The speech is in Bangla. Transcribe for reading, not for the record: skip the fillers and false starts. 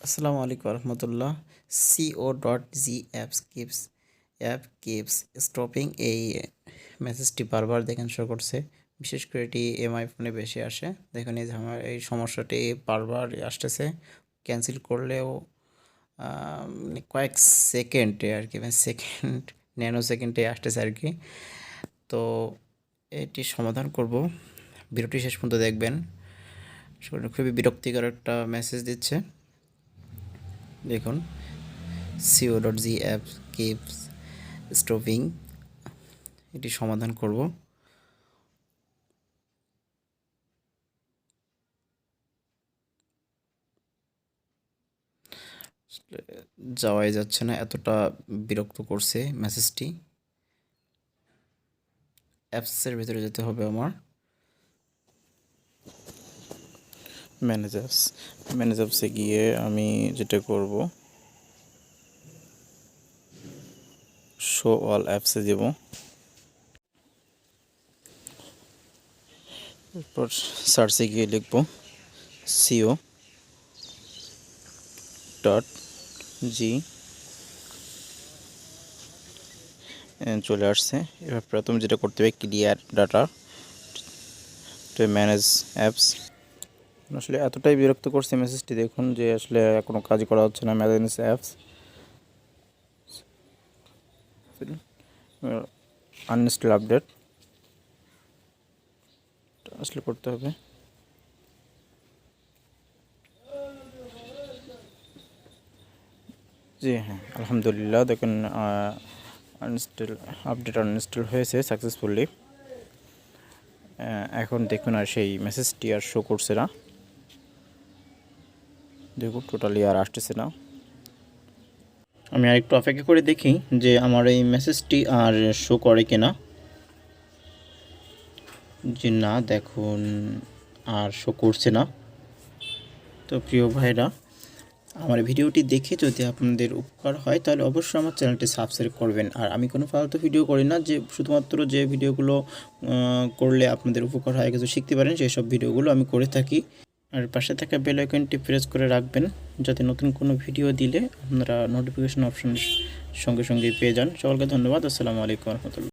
আসসালামু আলাইকুম রহমতুল্লাহ। co.g.Appstopping এই মেসেজটি বারবার দেখেন শো করছে। বিশেষ করে এটি এমআই ফোনে বেশি আসে। দেখুন এই যে আমার এই সমস্যাটি বারবার আসতেছে। ক্যান্সেল করলেও মানে কয়েক সেকেন্ডে আর কি, মানে সেকেন্ড ন্যানো সেকেন্ডে আসতেছে আর কি। তো এটি সমাধান করব, ভিডিওটি শেষ পর্যন্ত দেখবেন। খুবই বিরক্তিকর একটা মেসেজ দিচ্ছে। দেখুন co.g.Appkeepsstopping এটি সমাধান করব। যাওয়াই যাচ্ছে না, এতটা বিরক্ত করছে মেসেজটি। অ্যাপসের ভিতরে যেতে হবে আমার। ম্যানেজার্সে গিয়ে আমি যেটা করব, শো অল অ্যাপসে যাব। এরপর সার্চে গিয়ে লিখব co.g, চলে আসছে। এবার প্রথম যেটা করতে হবে clear data to manage apps. আসলে এতটাই বিরক্ত করছে মেসেজটি, দেখুন যে আসলে কোনো কাজ করা হচ্ছে না। ম্যানেজ অ্যাপস আনইনস্টল আপডেট আসলে করতে হবে। জি হ্যাঁ, আলহামদুলিল্লাহ দেখুন আনইনস্টল হয়েছে সাকসেসফুলি। এখন দেখুন আর সেই মেসেজটি আর শো করছে না। দেখুন টোটালি আর আসতেছে না। আমি আর একটু অপেক্ষা করে দেখি যে আমার এই মেসেজটি আর শো করে কিনা। যে না, দেখুন আর শো করছে না। তো প্রিয় ভাইরা, আমার ভিডিওটি দেখে যদি আপনাদের উপকার হয় তাহলে অবশ্যই আমার চ্যানেলটি সাবস্ক্রাইব করবেন। আর আমি কোনো ফালতু ভিডিও করি না, যে শুধুমাত্র যে ভিডিওগুলো করলে আপনাদের উপকার হয়, কিছু শিখতে পারেন, সেই সব ভিডিওগুলো আমি করে থাকি। আর পাশে থাকা বেল আইকনটি প্রেস করে রাখবেন, যাতে নতুন কোনো ভিডিও দিলে আপনারা নোটিফিকেশন অপশন সঙ্গে সঙ্গে পেয়ে যান। সকলকে ধন্যবাদ। আসসালামু আলাইকুম রহমতুল্লাহ।